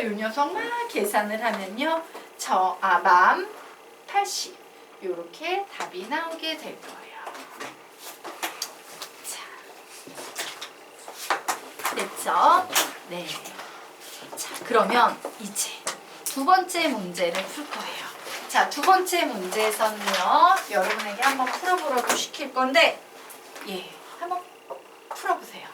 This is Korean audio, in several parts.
이 녀석 막 계산을 하면요. 맘 80 요렇게 답이 나오게 될 거예요. 자, 됐죠? 네. 자, 그러면 이제 두 번째 문제를 풀 거예요. 자, 두 번째 문제에서는요. 여러분에게 한번 풀어보라고 시킬 건데 한번 풀어보세요.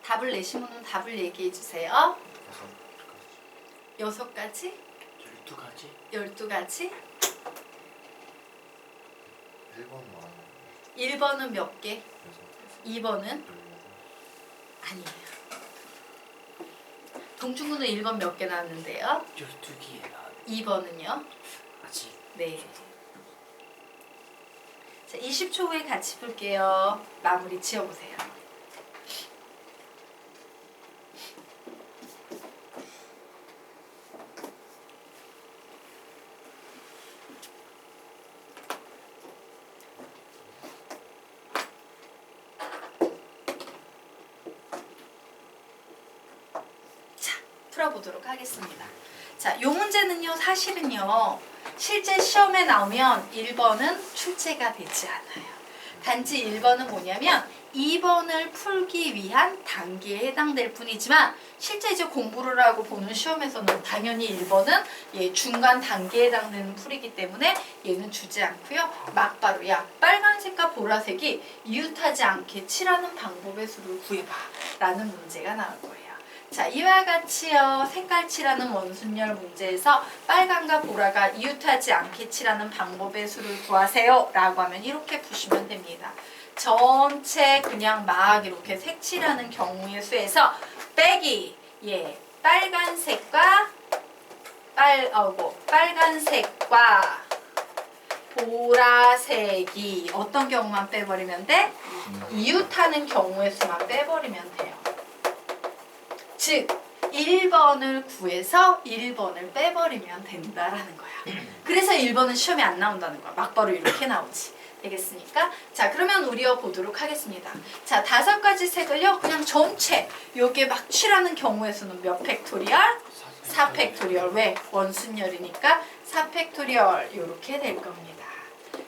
답을 내시면 답을 얘기해 주세요. 6가지? 12가지? 12가지? 1번 1번은 몇 개? 2번은? 아니에요. 동중군은 1번 몇 개 나왔는데요? 12개 나 2번은요? 아직 네. 자, 20초 후에 같이 풀게요. 마무리 지어보세요. 풀어보도록 하겠습니다. 자, 요 문제는요, 사실은요, 실제 시험에 나오면 1번은 출제가 되지 않아요. 단지 1번은 뭐냐면 2번을 풀기 위한 단계에 해당될 뿐이지만 실제 이제 공부를 하고 보는 시험에서는 당연히 1번은 중간 단계에 해당되는 풀이기 때문에 얘는 주지 않고요. 막바로 빨간색과 보라색이 이웃하지 않게 칠하는 방법의 수를 구해봐 라는 문제가 나올 거예요. 자, 이와 같이요. 색깔 칠하는 원순열 문제에서 빨간과 보라가 이웃하지 않게 칠하는 방법의 수를 구하세요 라고 하면 이렇게 푸시면 됩니다. 전체 그냥 막 이렇게 색칠하는 경우의 수에서 빼기 빨간색과 보라색이 어떤 경우만 빼버리면 돼? 이웃하는 경우의 수만 빼버리면 돼요. 즉 1번을 구해서 1번을 빼버리면 된다라는 거야. 그래서 1번은 시험에 안 나온다는 거야. 막바로 이렇게 나오지. 되겠습니까? 자, 그러면 우리어 보도록 하겠습니다. 자, 5가지 색을요. 그냥 전체 요게 막 칠하는 경우의 수는 몇 팩토리얼? 4팩토리얼. 왜? 원순열이니까 4팩토리얼 요렇게 될 겁니다.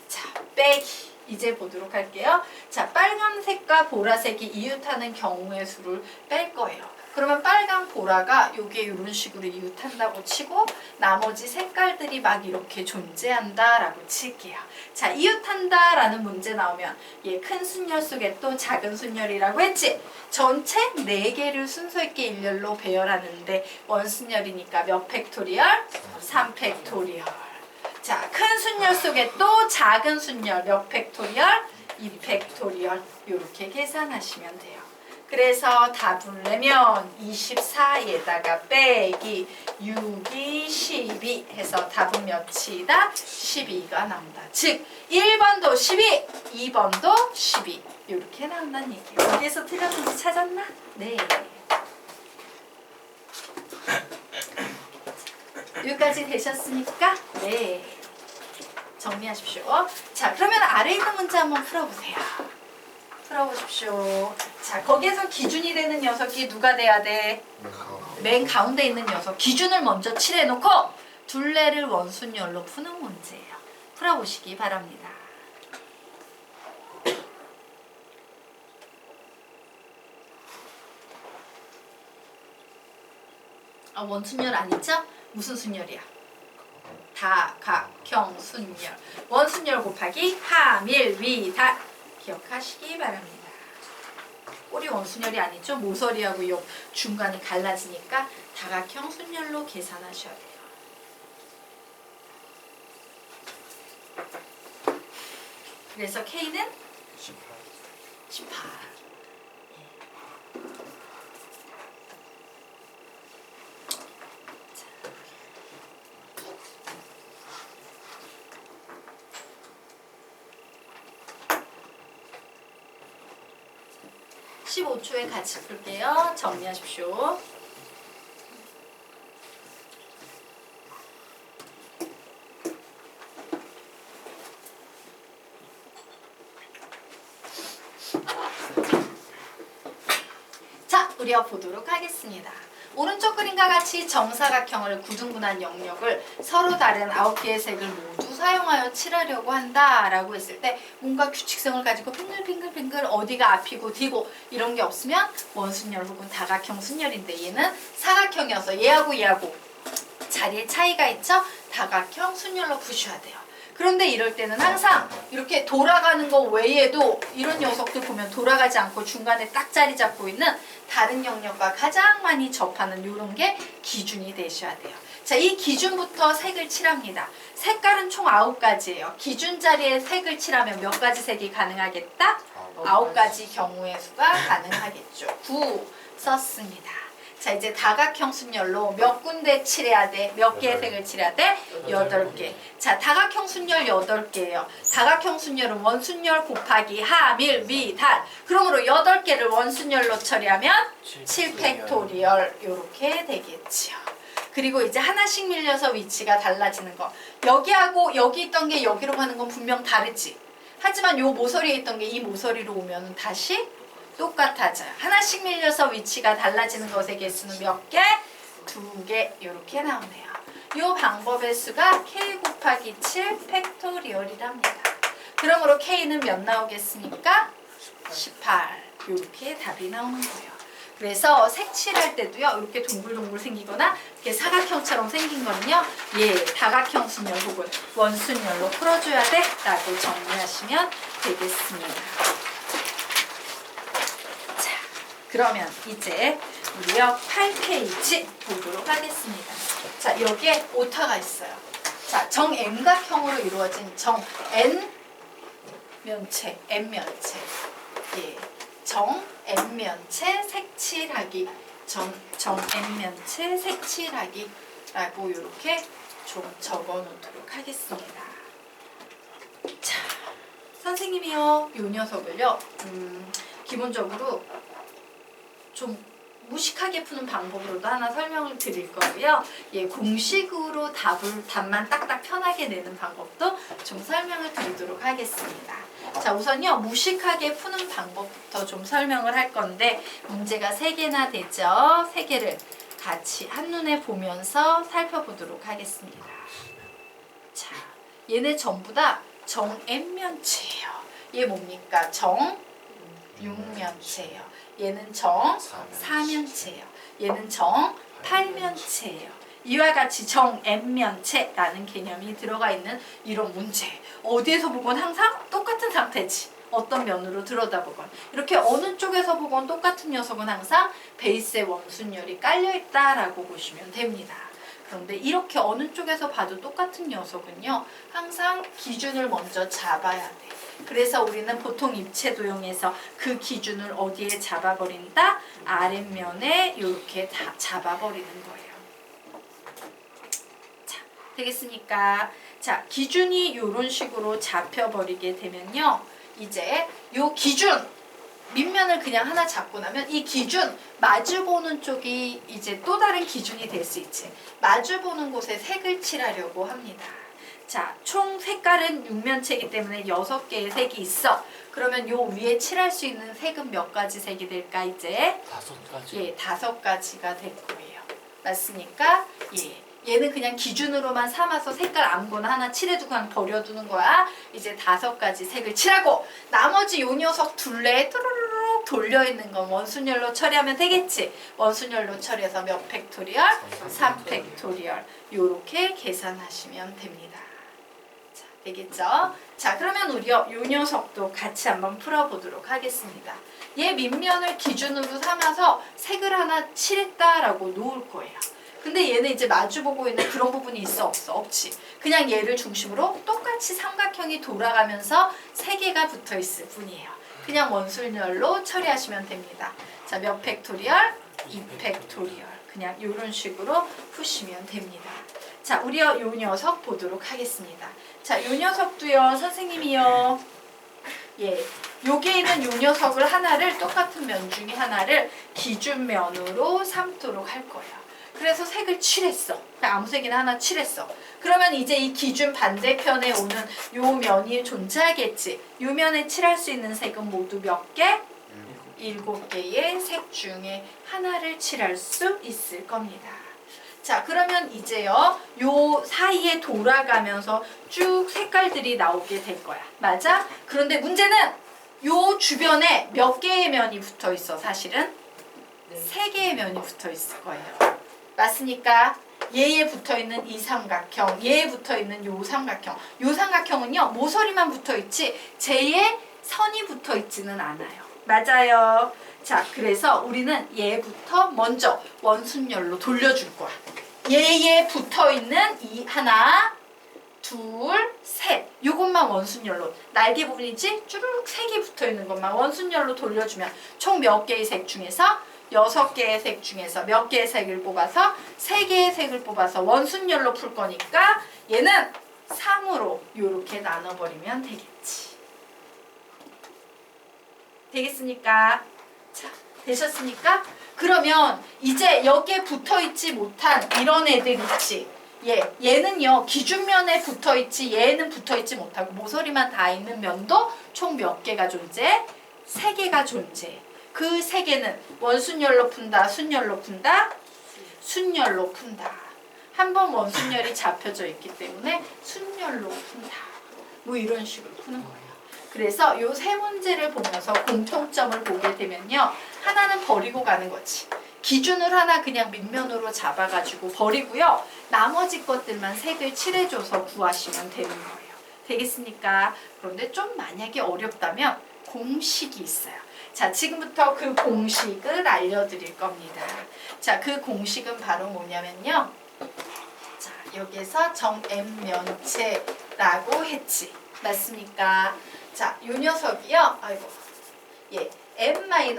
자, 빼기. 이제 보도록 할게요. 자, 빨간색과 보라색이 이웃하는 경우의 수를 뺄 거예요. 그러면 빨강, 보라가 요게 이런 식으로 이웃한다고 치고 나머지 색깔들이 막 이렇게 존재한다라고 칠게요. 자, 이웃한다라는 문제 나오면 큰 순열 속에 또 작은 순열이라고 했지? 전체 4개를 순서 있게 일렬로 배열하는데 원순열이니까 몇 팩토리얼? 3팩토리얼. 자, 큰 순열 속에 또 작은 순열 몇 팩토리얼? 2팩토리얼. 이렇게 계산하시면 돼요. 그래서 답을 내면 24에다가 빼기 6이 12 해서 답은 몇이다? 12가 나온다. 즉 1번도 12, 2번도 12 이렇게 나온다는 얘기예요. 여기에서 틀렸는지 찾았나? 네. 여기까지 되셨습니까? 네. 정리하십시오. 자, 그러면 아래 있는 문제 한번 풀어보세요. 풀어보십시오. 자, 거기에서 기준이 되는 녀석이 누가 돼야 돼? 맨 가운데 있는 녀석. 기준을 먼저 칠해놓고 둘레를 원순열로 푸는 문제예요. 풀어보시기 바랍니다. 원순열 아니죠? 무슨 순열이야? 다각형 순열. 원순열 곱하기 하밀 위 달. 기억하시기 바랍니다. 꼬리 원순열이 아니죠. 모서리하고 요 중간이 갈라지니까 다각형 순열로 계산하셔야 돼요. 그래서 K는 18. 15초에 같이 풀게요. 정리하십시오. 자, 우리가 보도록 하겠습니다. 오른쪽 그림과 같이 정사각형을 구등분한 영역을 서로 다른 9개의 색을 모두 사용하여 칠하려고 한다라고 했을 때 뭔가 규칙성을 가지고 빙글빙글빙글 어디가 앞이고 뒤고 이런 게 없으면 원순열 혹은 다각형 순열인데 얘는 사각형이어서 얘하고 자리에 차이가 있죠? 다각형 순열로 푸셔야 돼요. 그런데 이럴 때는 항상 이렇게 돌아가는 거 외에도 이런 녀석들 보면 돌아가지 않고 중간에 딱 자리 잡고 있는 다른 영역과 가장 많이 접하는 이런 게 기준이 되셔야 돼요. 자, 이 기준부터 색을 칠합니다. 색깔은 총 9가지예요. 기준 자리에 색을 칠하면 몇 가지 색이 가능하겠다? 9가지 경우의 수가 가능하겠죠. 9 썼습니다. 자, 이제 다각형 순열로 몇 군데 칠해야 돼? 몇 개의 색을 칠해야 돼? 8개. 자, 다각형 순열 8개예요. 다각형 순열은 원순열 곱하기 하, 밀, 미, 달. 그러므로 8개를 원순열로 처리하면 7팩토리얼 이렇게 되겠죠. 그리고 이제 하나씩 밀려서 위치가 달라지는 거. 여기하고 여기 있던 게 여기로 가는 건 분명 다르지. 하지만 요 모서리에 있던 게 이 모서리로 오면 다시 똑같아져요. 하나씩 밀려서 위치가 달라지는 것의 개수는 몇 개? 2개 이렇게 나오네요. 이 방법의 수가 K 곱하기 7 팩토리얼이랍니다. 그러므로 K는 몇 나오겠습니까? 18 이렇게 답이 나오는 거예요. 그래서 색칠할 때도요. 이렇게 동글동글 생기거나 이렇게 사각형처럼 생긴 거는요. 다각형 순열 혹은 원순열로 풀어줘야 돼 라고 정리하시면 되겠습니다. 그러면 이제 우리요 8페이지 보도록 하겠습니다. 자, 여기에 오타가 있어요. 자, 정M각형으로 이루어진 정N면체, N면체. 정N면체 색칠하기. 정N면체 색칠하기라고 이렇게 좀 적어 놓도록 하겠습니다. 자, 선생님이요. 이 녀석을요. 기본적으로 좀 무식하게 푸는 방법으로도 하나 설명을 드릴 거고요. 공식으로 답만 딱딱 편하게 내는 방법도 좀 설명을 드리도록 하겠습니다. 자, 우선요. 무식하게 푸는 방법부터 좀 설명을 할 건데 문제가 3개나 되죠. 3개를 같이 한눈에 보면서 살펴보도록 하겠습니다. 자, 얘네 전부 다 정N면체예요. 얘 뭡니까? 정육면체예요. 얘는 정4면체예요. 얘는 정8면체예요. 이와 같이 정N면체라는 개념이 들어가 있는 이런 문제. 어디에서 보건 항상 똑같은 상태지. 어떤 면으로 들여다보건. 이렇게 어느 쪽에서 보건 똑같은 녀석은 항상 베이스에 원순열이 깔려있다라고 보시면 됩니다. 그런데 이렇게 어느 쪽에서 봐도 똑같은 녀석은요. 항상 기준을 먼저 잡아야 돼. 그래서 우리는 보통 입체 도형에서 그 기준을 어디에 잡아버린다? 아랫면에 이렇게 다 잡아버리는 거예요. 자, 되겠습니까? 자, 기준이 이런 식으로 잡혀버리게 되면요. 이제 요 기준 밑면을 그냥 하나 잡고 나면 이 기준 마주보는 쪽이 이제 또 다른 기준이 될 수 있지. 마주보는 곳에 색을 칠하려고 합니다. 자, 총 색깔은 육면체이기 때문에 6개의 색이 있어. 그러면 요 위에 칠할 수 있는 색은 몇 가지 색이 될까 이제? 5가지. 5가지가 될 거예요. 맞습니까? 얘는 그냥 기준으로만 삼아서 색깔 아무거나 하나 칠해두고 그냥 버려두는 거야. 이제 5가지 색을 칠하고 나머지 요 녀석 둘레에 뚜루루룩 돌려있는 건 원순열로 처리하면 되겠지. 원순열로 처리해서 몇 팩토리얼? 3팩토리얼. 요렇게 계산하시면 됩니다. 자, 되겠죠? 자, 그러면 우리요 요 녀석도 같이 한번 풀어보도록 하겠습니다. 얘 밑면을 기준으로 삼아서 색을 하나 칠했다라고 놓을 거예요. 근데 얘는 이제 마주보고 있는 그런 부분이 있어 없어? 없지. 그냥 얘를 중심으로 똑같이 삼각형이 돌아가면서 세 개가 붙어 있을 뿐이에요. 그냥 원순열로 처리하시면 됩니다. 자, 몇 팩토리얼? 2팩토리얼. 그냥 이런 식으로 푸시면 됩니다. 자, 우리요 요 녀석 보도록 하겠습니다. 자, 요 녀석도요 선생님이요. 예, 여기에 있는 요 녀석을 하나를 똑같은 면 중에 하나를 기준면으로 삼도록 할 거예요. 그래서 색을 칠했어. 그냥 아무 색이나 하나 칠했어. 그러면 이제 이 기준 반대편에 오는 요 면이 존재하겠지. 요 면에 칠할 수 있는 색은 모두 몇 개? 7개의 색 중에 하나를 칠할 수 있을 겁니다. 자, 그러면 이제요 요 사이에 돌아가면서 쭉 색깔들이 나오게 될 거야. 맞아? 그런데 문제는 요 주변에 몇 개의 면이 붙어 있어. 사실은 3개의 면이 붙어 있을 거예요. 맞습니까? 얘에 붙어 있는 이 삼각형, 얘에 붙어 있는 요 삼각형. 요 삼각형은요 모서리만 붙어 있지 쟤에 선이 붙어 있지는 않아요. 맞아요. 자, 그래서 우리는 얘부터 먼저 원순열로 돌려줄 거야. 얘에 붙어 있는 이 하나, 둘, 셋. 요것만 원순열로. 날개 부분이지? 쭈르륵 3개 붙어 있는 것만 원순열로 돌려주면 총 몇 개의 색 중에서 6개의 색 중에서 몇 개의 색을 뽑아서 3개의 색을 뽑아서 원순열로 풀 거니까 얘는 3으로 요렇게 나눠버리면 되겠지. 되겠습니까? 자, 되셨습니까? 그러면 이제 여기에 붙어있지 못한 이런 애들 있지. 얘는요 기준면에 붙어있지 얘는 붙어있지 못하고 모서리만 다 있는 면도 총 몇 개가 존재해? 3개가 존재해. 그 3개는 원순열로 푼다, 순열로 푼다, 순열로 푼다. 한 번 원순열이 잡혀져 있기 때문에 순열로 푼다. 뭐 이런 식으로 푸는 거예요. 그래서 요 세 문제를 보면서 공통점을 보게 되면요. 하나는 버리고 가는 거지. 기준을 하나 그냥 밑면으로 잡아가지고 버리고요. 나머지 것들만 색을 칠해줘서 구하시면 되는 거예요. 되겠습니까? 그런데 좀 만약에 어렵다면 공식이 있어요. 자, 지금부터 그 공식을 알려드릴 겁니다. 자, 그 공식은 바로 뭐냐면요. 자, 여기에서 정m면체라고 했지. 맞습니까? 자, 요 녀석이요. 아이고. 예, n-1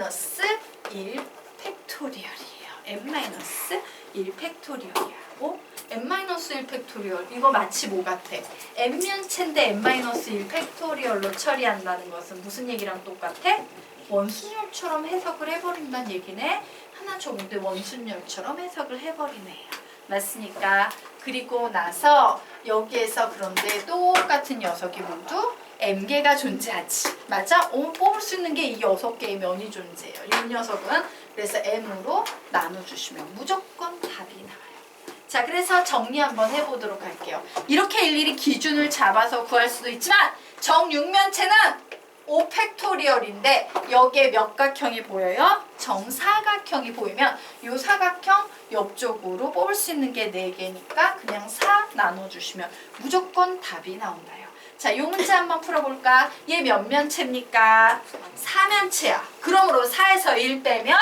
팩토리얼이에요. n-1 팩토리얼이고 n-1 팩토리얼 이거 마치 뭐 같아? n면체인데 n-1 팩토리얼로 처리한다는 것은 무슨 얘기랑 똑같아? 원순열처럼 해석을 해버린다는 얘기네. 하나 적은데 원순열처럼 해석을 해버리네요. 맞습니까? 그리고 나서 여기에서 그런데 똑같은 녀석이 모두 m개가 존재하지. 맞아? 뽑을 수 있는 게 이 6개의 면이 존재해요. 이 녀석은 그래서 m으로 나눠주시면 무조건 답이 나와요. 자, 그래서 정리 한번 해보도록 할게요. 이렇게 일일이 기준을 잡아서 구할 수도 있지만 정육면체는 5팩토리얼인데 여기에 몇 각형이 보여요? 정사각형이 보이면 이 사각형 옆쪽으로 뽑을 수 있는 게 4개니까 그냥 4 나눠주시면 무조건 답이 나온다요. 자, 이 문제 한번 풀어볼까? 얘 몇 면체입니까? 4면체야. 그러므로 4에서 1 빼면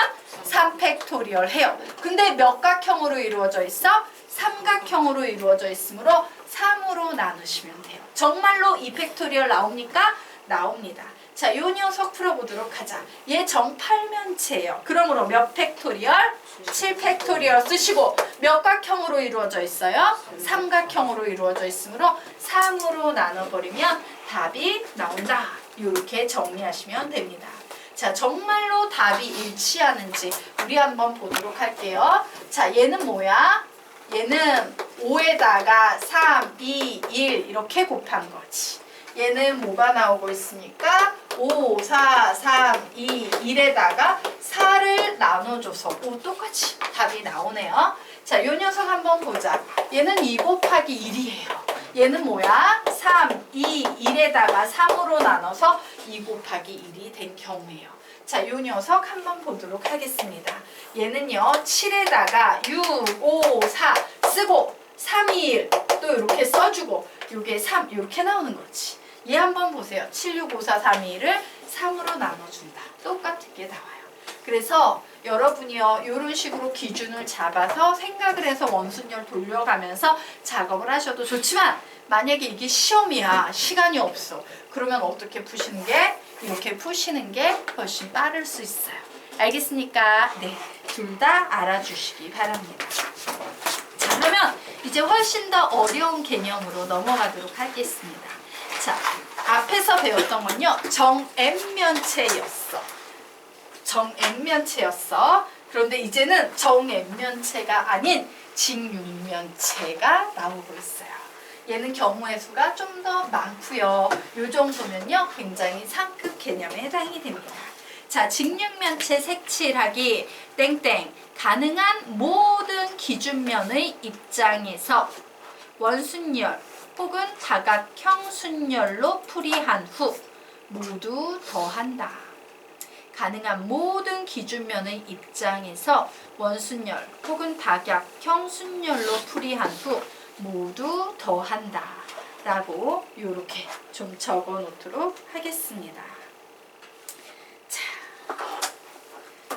3팩토리얼 해요. 근데 몇 각형으로 이루어져 있어? 삼각형으로 이루어져 있으므로 3으로 나누시면 돼요. 정말로 2팩토리얼 나옵니까? 나옵니다. 자, 요 녀석 풀어보도록 하자. 얘 정8면체예요. 그러므로 몇 팩토리얼? 7팩토리얼 쓰시고 몇 각형으로 이루어져 있어요? 삼각형으로 이루어져 있으므로 3으로 나눠버리면 답이 나온다. 이렇게 정리하시면 됩니다. 자, 정말로 답이 일치하는지 우리 한번 보도록 할게요. 자, 얘는 뭐야? 얘는 5에다가 3, 2, 1 이렇게 곱한 거지. 얘는 뭐가 나오고 있으니까 5, 4, 3, 2, 1에다가 4를 나눠줘서 똑같이 답이 나오네요. 자, 요 녀석 한번 보자. 얘는 2 곱하기 1이에요. 얘는 뭐야? 3, 2, 1에다가 3으로 나눠서 2 곱하기 1이 된 경우예요. 자, 요 녀석 한번 보도록 하겠습니다. 얘는요 7에다가 6, 5, 4 쓰고 3, 2, 1 또 이렇게 써주고 요게 3 이렇게 나오는 거지. 얘 한번 보세요. 7, 6, 5, 4, 3, 2, 1을 3으로 나눠준다. 똑같은 게 나와요. 그래서 여러분이요 이런 식으로 기준을 잡아서 생각을 해서 원순열 돌려가면서 작업을 하셔도 좋지만 만약에 이게 시험이야 시간이 없어 그러면 어떻게 푸시는 게 이렇게 푸시는 게 훨씬 빠를 수 있어요. 알겠습니까? 네, 둘 다 알아주시기 바랍니다. 자, 그러면 이제 훨씬 더 어려운 개념으로 넘어가도록 하겠습니다. 자, 앞에서 배웠던 건요 정엠면체였어. 정엠면체였어. 그런데 이제는 정엠면체가 아닌 직육면체가 나오고 있어요. 얘는 경우의 수가 좀 더 많고요. 요 정도면요 굉장히 상급 개념에 해당이 됩니다. 자, 직육면체 색칠하기 땡땡 가능한 모든 기준면의 입장에서 원순열 혹은 다각형 순열로 풀이한 후 모두 더한다. 가능한 모든 기준면의 입장에서 원순열 혹은 다각형 순열로 풀이한 후 모두 더한다 라고 이렇게 좀 적어 놓도록 하겠습니다. 자,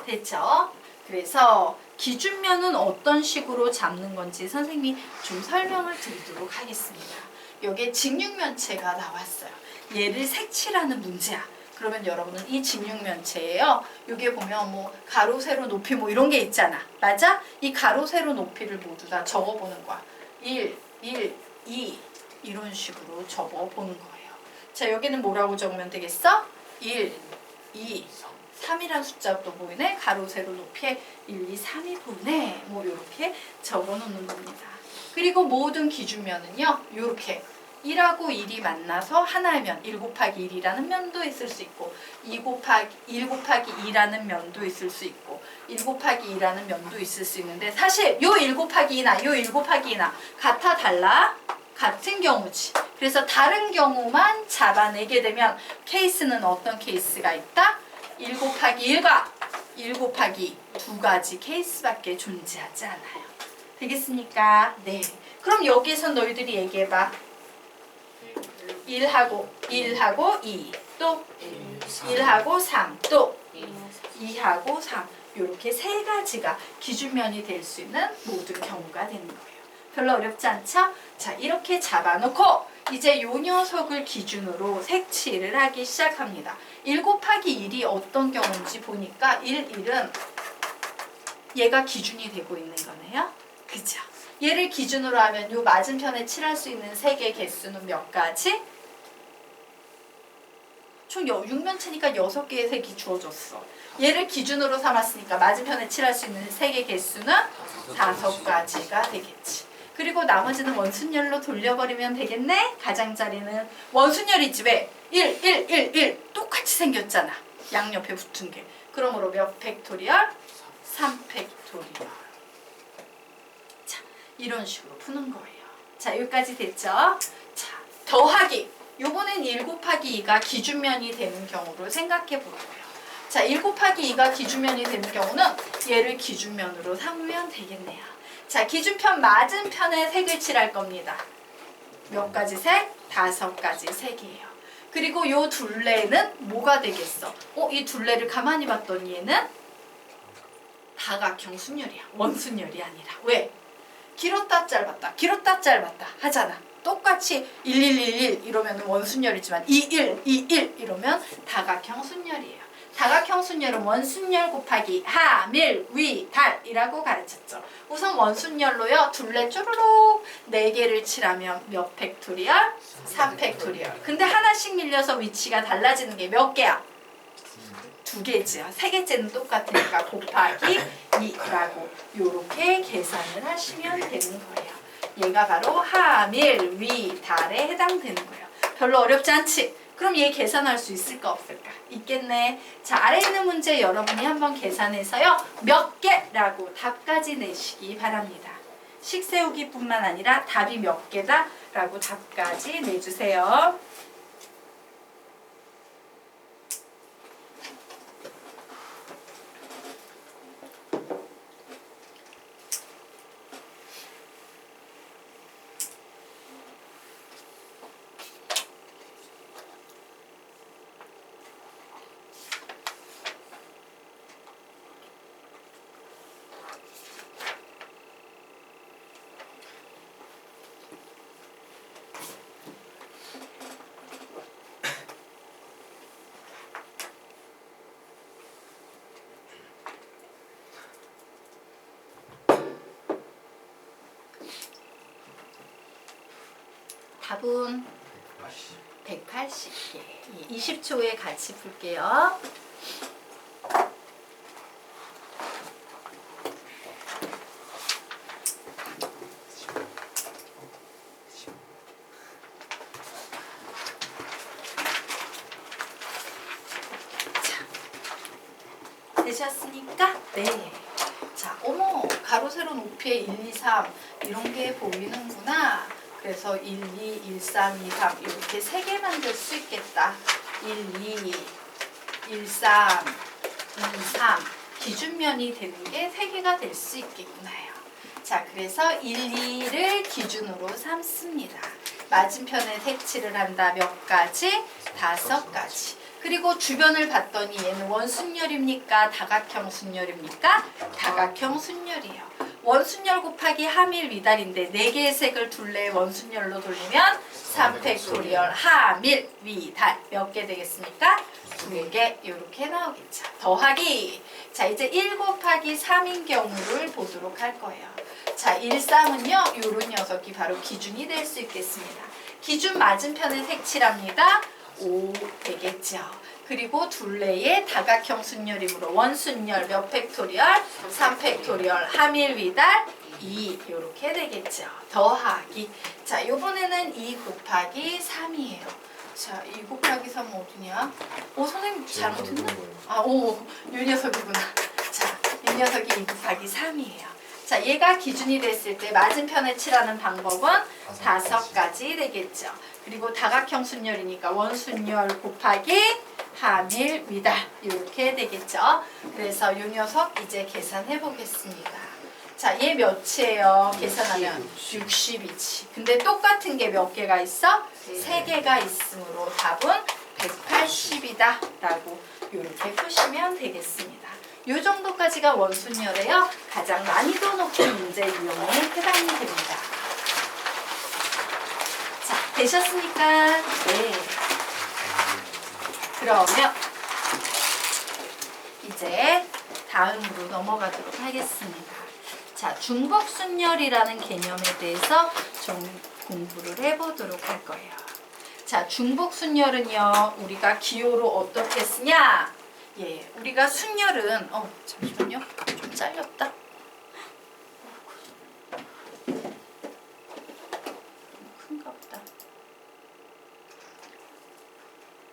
됐죠? 그래서 기준면은 어떤 식으로 잡는 건지 선생님이 좀 설명을 드리도록 하겠습니다. 여기에 직육면체가 나왔어요. 얘를 색칠하는 문제야. 그러면 여러분은 이 직육면체예요. 여기에 보면 뭐 가로, 세로, 높이 뭐 이런 게 있잖아. 맞아? 이 가로, 세로, 높이를 모두 다 적어보는 거야. 1, 1, 2 이런 식으로 적어보는 거예요. 자, 여기는 뭐라고 적으면 되겠어? 1, 2, 3이란 숫자도 보이네. 가로, 세로, 높이에 1, 2, 3이 보이네. 뭐 이렇게 적어놓는 겁니다. 그리고 모든 기준면은요. 이렇게 1하고 1이 만나서 하나의 면, 1 곱하기 1이라는 면도 있을 수 있고 1 곱하기 2라는 면도 있을 수 있고 1 곱하기 2라는 면도 있을 수 있는데 사실 요 1 곱하기 2나 요 1 곱하기 2나 같아 달라? 같은 경우지. 그래서 다른 경우만 잡아내게 되면 케이스는 어떤 케이스가 있다? 1 곱하기 1과 1 곱하기 2 두 가지 케이스밖에 존재하지 않아요. 되겠습니까? 네. 그럼 여기에서 너희들이 얘기해봐. 1하고 2 또 1하고 3 또 2하고 3 이렇게 세 가지가 기준면이 될 수 있는 모든 경우가 되는 거예요. 별로 어렵지 않죠? 자, 이렇게 잡아놓고 이제 요 녀석을 기준으로 색칠을 하기 시작합니다. 1 곱하기 1이 어떤 경우인지 보니까 1은 얘가 기준이 되고 있는 거네요. 그죠? 얘를 기준으로 하면 요 맞은편에 칠할 수 있는 색의 개수는 몇 가지? 총 6면체니까 6개의 색이 주어졌어. 얘를 기준으로 삼았으니까 맞은편에 칠할 수 있는 색의 개수는 5가지가 되겠지. 그리고 나머지는 원순열로 돌려버리면 되겠네? 가장자리는 원순열이지 왜? 1, 1, 1, 1 똑같이 생겼잖아. 양옆에 붙은 게. 그러므로 몇 팩토리얼? 3팩토리얼. 자, 이런 식으로 푸는 거예요. 자, 여기까지 됐죠? 자, 더하기. 요번엔 1 곱하기 2가 기준면이 되는 경우를 생각해 볼 거예요. 자, 1 곱하기 2가 기준면이 되는 경우는 얘를 기준면으로 삼으면 되겠네요. 자, 기준편 맞은편에 색을 칠할 겁니다. 몇 가지 색? 5가지 색이에요. 그리고 요 둘레는 뭐가 되겠어? 이 둘레를 가만히 봤더니 얘는 다각형 순열이야. 원순열이 아니라. 왜? 길었다 짧았다. 길었다 짧았다 하잖아. 똑같이 1, 1, 1, 1 이러면 원순열이지만 2, 1, 2, 1 이러면 다각형 순열이에요. 다각형 순열은 원순열 곱하기 하, 밀, 위, 달이라고 가르쳤죠. 우선 원순열로요. 둘레 쪼르륵 4개를 칠하면 몇 팩토리얼? 3팩토리얼. 근데 하나씩 밀려서 위치가 달라지는 게 몇 개야? 2개지요. 3개째는 똑같으니까 곱하기 2라고 요렇게 계산을 하시면 되는 거예요. 얘가 바로 하, 밀, 위, 달에 해당되는 거예요. 별로 어렵지 않지? 그럼 얘 계산할 수 있을까 없을까? 있겠네. 자, 아래 있는 문제 여러분이 한번 계산해서요. 몇 개라고 답까지 내시기 바랍니다. 식 세우기뿐만 아니라 답이 몇 개다 라고 답까지 내주세요. 답은 180개. 20초에 같이 풀게요. 되셨습니까? 네. 자, 어머, 가로, 세로, 높이에 1, 2, 3 이런 게 보이는구나. 그래서 1, 2, 1, 3, 2, 3 이렇게 3개 만들 수 있겠다. 1, 2, 1, 3, 2, 3 기준면이 되는 게 3개가 될 수 있겠구나요. 자, 그래서 1, 2를 기준으로 삼습니다. 맞은편에 색칠을 한다. 몇 가지? 5가지. 그리고 주변을 봤더니 얘는 원순열입니까? 다각형 순열입니까? 다각형 순열이에요. 원순열 곱하기 하밀 위달인데 4개의 색을 둘레 원순열로 돌리면 3팩토리얼 하밀 위달 몇 개 되겠습니까? 2개 이렇게 나오겠죠. 더하기. 자, 이제 1 곱하기 3인 경우를 보도록 할 거예요. 자, 1, 3은요. 요런 녀석이 바로 기준이 될 수 있겠습니다. 기준 맞은편에 색칠합니다. 5 되겠죠. 그리고 둘레의 다각형 순열이므로 원순열 몇 팩토리얼? 3팩토리얼 하밀 위달 2 이렇게 되겠죠. 더하기. 자, 요번에는 2 곱하기 3이에요. 자, 2 곱하기 3 어디냐? 선생님 잘못했나? 요 녀석이구나. 자, 이 녀석이 2 곱하기 3이에요. 자, 얘가 기준이 됐을 때 맞은편에 칠하는 방법은 5가지 되겠죠. 그리고 다각형 순열이니까 원순열 곱하기 하밀 위달 이렇게 되겠죠. 그래서 이 녀석 이제 계산해 보겠습니다. 자, 얘 몇이에요? 계산하면 60이지. 근데 똑같은 게 몇 개가 있어? 3개가 있으므로 답은 180이다 라고 이렇게 푸시면 되겠습니다. 이 정도까지가 원순열에요. 가장 난이도 높은 문제 유형에 해당이 됩니다. 자, 되셨습니까? 네. 그러면 이제 다음으로 넘어가도록 하겠습니다. 자, 중복순열이라는 개념에 대해서 좀 공부를 해보도록 할 거예요. 자, 중복순열은요, 우리가 기호로 어떻게 쓰냐? 예, 우리가 순열은 잠시만요, 좀 잘렸다. 큰가 보다.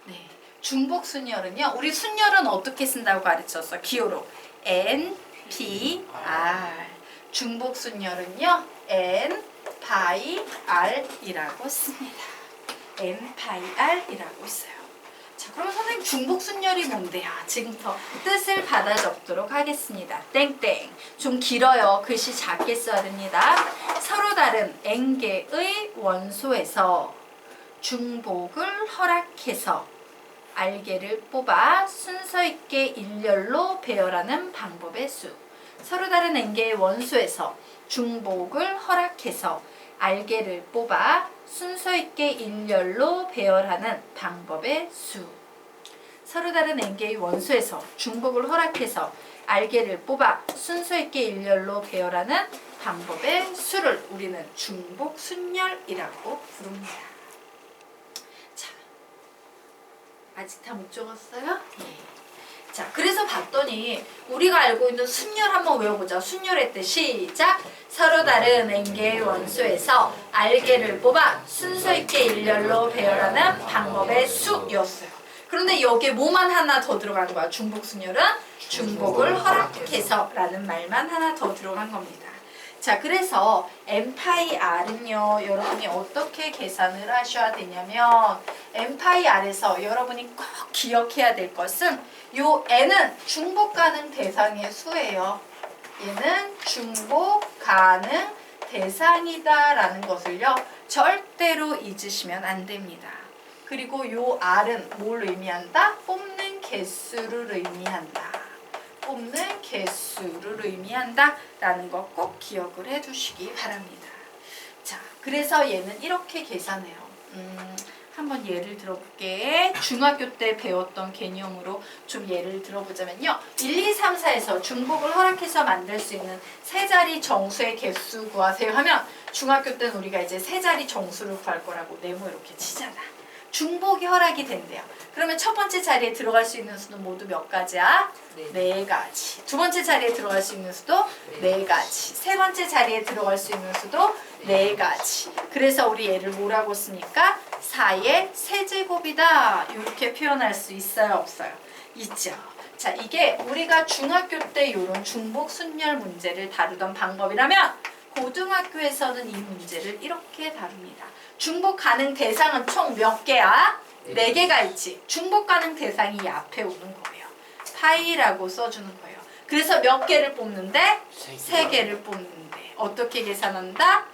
네, 중복순열은요, 우리 순열은 어떻게 쓴다고 가르쳤어? 기호로 N, P, R. 중복순열은요, N, 파이, R이라고 씁니다. N, 파이, R이라고 있어요. 자, 그럼 선생님 중복순열이 뭔데요? 지금부터 뜻을 받아 적도록 하겠습니다. 땡땡. 좀 길어요. 글씨 작게 써야 됩니다. 서로 다른 N개의 원소에서 중복을 허락해서 알개를 뽑아 순서 있게 일렬로 배열하는 방법의 수. 서로 다른 N개의 원소에서 중복을 허락해서 알개를 뽑아 순서 있게 일렬로 배열하는 방법의 수. 서로 다른 N개의 원소에서 중복을 허락해서 알개를 뽑아 순서 있게 일렬로 배열하는 방법의 수를 우리는 중복순열이라고 부릅니다. 자, 아직 다 못 적었어요? 네. 자, 그래서 봤더니 우리가 알고 있는 순열 한번 외워보자. 순열의 뜻 시작! 서로 다른 N개의 원소에서 알개를 뽑아 순서 있게 일렬로 배열하는 방법의 수였어요. 그런데 여기에 뭐만 하나 더 들어간 거야? 중복순열은 중복을 허락해서 라는 말만 하나 더 들어간 겁니다. 자, 그래서 N파이 R은요, 여러분이 어떻게 계산을 하셔야 되냐면 N파이 R에서 여러분이 꼭 기억해야 될 것은 요 N은 중복 가능 대상의 수예요. 얘는 중복 가능 대상이다 라는 것을요, 절대로 잊으시면 안 됩니다. 그리고 요 R은 뭘 의미한다? 뽑는 개수를 의미한다. 뽑는 개수를 의미한다 라는 거 꼭 기억을 해 두시기 바랍니다. 자, 그래서 얘는 이렇게 계산해요. 한번 예를 들어볼게. 중학교 때 배웠던 개념으로 좀 예를 들어보자면요. 1, 2, 3, 4에서 중복을 허락해서 만들 수 있는 세 자리 정수의 개수 구하세요 하면 중학교 때는 우리가 이제 세 자리 정수를 구할 거라고 네모 이렇게 치잖아. 중복이 허락이 된대요. 그러면 첫 번째 자리에 들어갈 수 있는 수는 모두 몇 가지야? 네 가지. 두 번째 자리에 들어갈 수 있는 수도 네 가지. 세 번째 자리에 들어갈 수 있는 수도 네 가지. 그래서 우리 얘를 뭐라고 씁니까? 4의 세제곱이다. 이렇게 표현할 수 있어요? 없어요? 있죠. 자, 이게 우리가 중학교 때 이런 중복 순열 문제를 다루던 방법이라면 고등학교에서는 이 문제를 이렇게 다룹니다. 중복 가능 대상은 총 몇 개야? 4개가 있지. 중복 가능 대상이 이 앞에 오는 거예요. 파이라고 써주는 거예요. 그래서 몇 개를 뽑는데? 3개를 뽑는데. 어떻게 계산한다?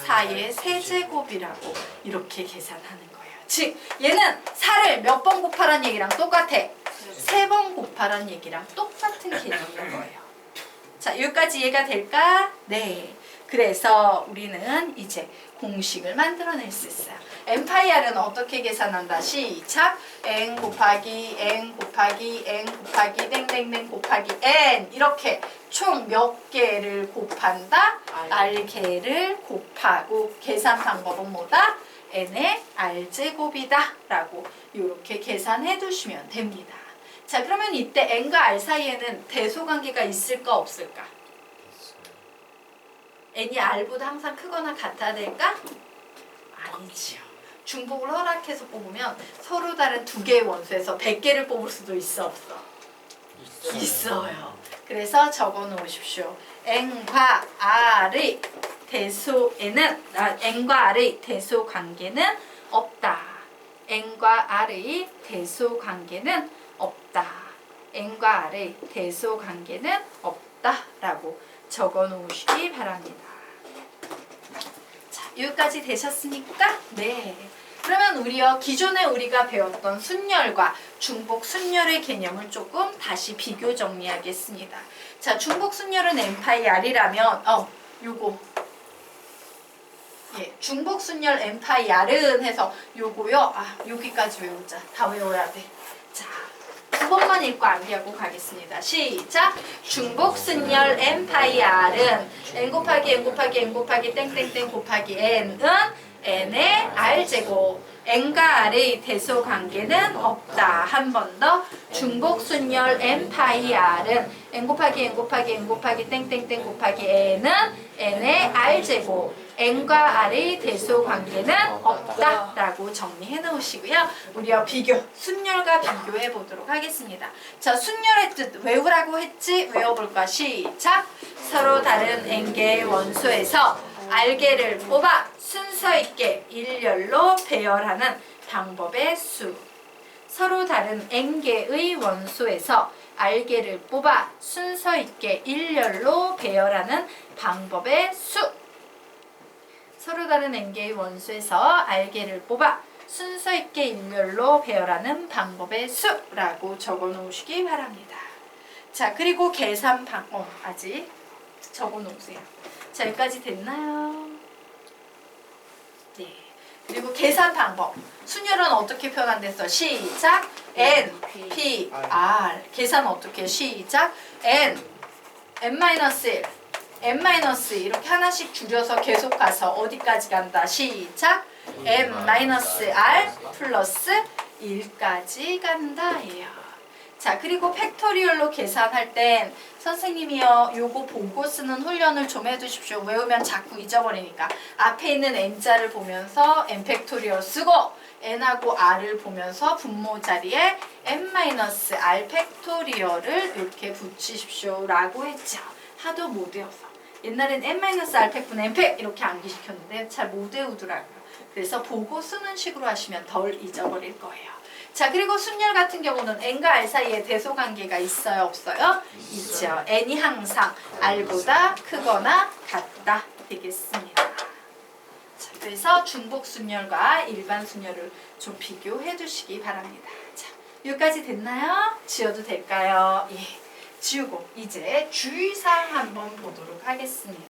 4의 세제곱이라고 이렇게 계산하는 거예요. 즉 얘는 4를 몇 번 곱하란 얘기랑 똑같아. 3번 곱하란 얘기랑 똑같은 개념인 거예요. 자, 여기까지 이해가 될까? 네. 그래서 우리는 이제 공식을 만들어낼 수 있어요. n파이r은 어떻게 계산한다? 시작! n 곱하기 n 곱하기 n 곱하기 땡땡땡 곱하기 n 이렇게 총 몇 개를 곱한다? r개를 곱하고 계산 방법은 뭐다? n의 r제곱이다 라고 이렇게 계산해 두시면 됩니다. 자, 그러면 이때 n과 r 사이에는 대소관계가 있을까 없을까? n이 r보다 항상 크거나 같아야 될까? 아니지요. 중복을 허락해서 뽑으면 서로 다른 두 개의 원소에서 100개를 뽑을 수도 있어 없어? 있어요. 그래서 적어 놓으십시오. n과 r의 대소에는 n과 r의 대소 관계는 없다. n과 r의 대소 관계는 없다. n과 r의 대소 관계는 없다라고 적어 놓으시기 바랍니다. 자, 여기까지 되셨습니까? 네. 그러면 기존에 우리가 배웠던 순열과 중복 순열의 개념을 조금 다시 비교 정리하겠습니다. 자, 중복 순열은 n파이 r이라면 요거 중복 순열 n파이 r은 해서 요거요. 여기까지 외우자. 다 외워야 돼. 자, 두 번만 읽고 암기하고 가겠습니다. 시작! 중복 순열 n파이 r은 n 곱하기 n 곱하기 n 곱하기 땡땡땡 곱하기 n은 n의 r제곱. n과 r의 대소 관계는 없다. 한 번 더. 중복 순열 n파이 r은 n 곱하기 n 곱하기 n 곱하기 땡땡땡 곱하기 n은 n의 r제곱. n과 r의 대소 관계는 없다 라고 정리해 놓으시고요. 우리가 순열과 비교해 보도록 하겠습니다. 자, 순열의 뜻 외우라고 했지? 외워볼까? 시작! 서로 다른 n개의 원소에서 r개를 뽑아 순서 있게 일렬로 배열하는 방법의 수. 서로 다른 n개의 원소에서 r개를 뽑아 순서 있게 일렬로 배열하는 방법의 수. 서로 다른 n개의 원소에서 r개를 뽑아 순서 있게 일렬로 배열하는 방법의 수라고 적어 놓으시기 바랍니다. 자, 그리고 계산 아직 적어 놓으세요. 자, 여기까지 됐나요? 네. 그리고 계산 방법. 순열은 어떻게 표현한댔어? 시작! n, p, r. 계산 어떻게? 시작! n, n-1, n-1 이렇게 하나씩 줄여서 계속 가서 어디까지 간다? 시작! n-r 플러스 1까지 간다 예요. 자, 그리고 팩토리얼로 계산할 땐 선생님이요 요거 보고 쓰는 훈련을 좀 해두십시오. 외우면 자꾸 잊어버리니까 앞에 있는 n자를 보면서 n 팩토리얼 쓰고 n하고 r을 보면서 분모 자리에 n-r 팩토리얼을 이렇게 붙이십시오 라고 했죠. 하도 못 외워서 옛날엔 n-r 팩분의 n 팩 이렇게 암기시켰는데 잘 못 외우더라고요. 그래서 보고 쓰는 식으로 하시면 덜 잊어버릴 거예요. 자, 그리고 순열 같은 경우는 n과 r 사이에 대소관계가 있어요? 없어요? 있죠. n이 항상 r보다 크거나 같다 되겠습니다. 자, 그래서 중복 순열과 일반 순열을 좀 비교해 두시기 바랍니다. 자, 여기까지 됐나요? 지워도 될까요? 예, 지우고 이제 주의사항 한번 보도록 하겠습니다.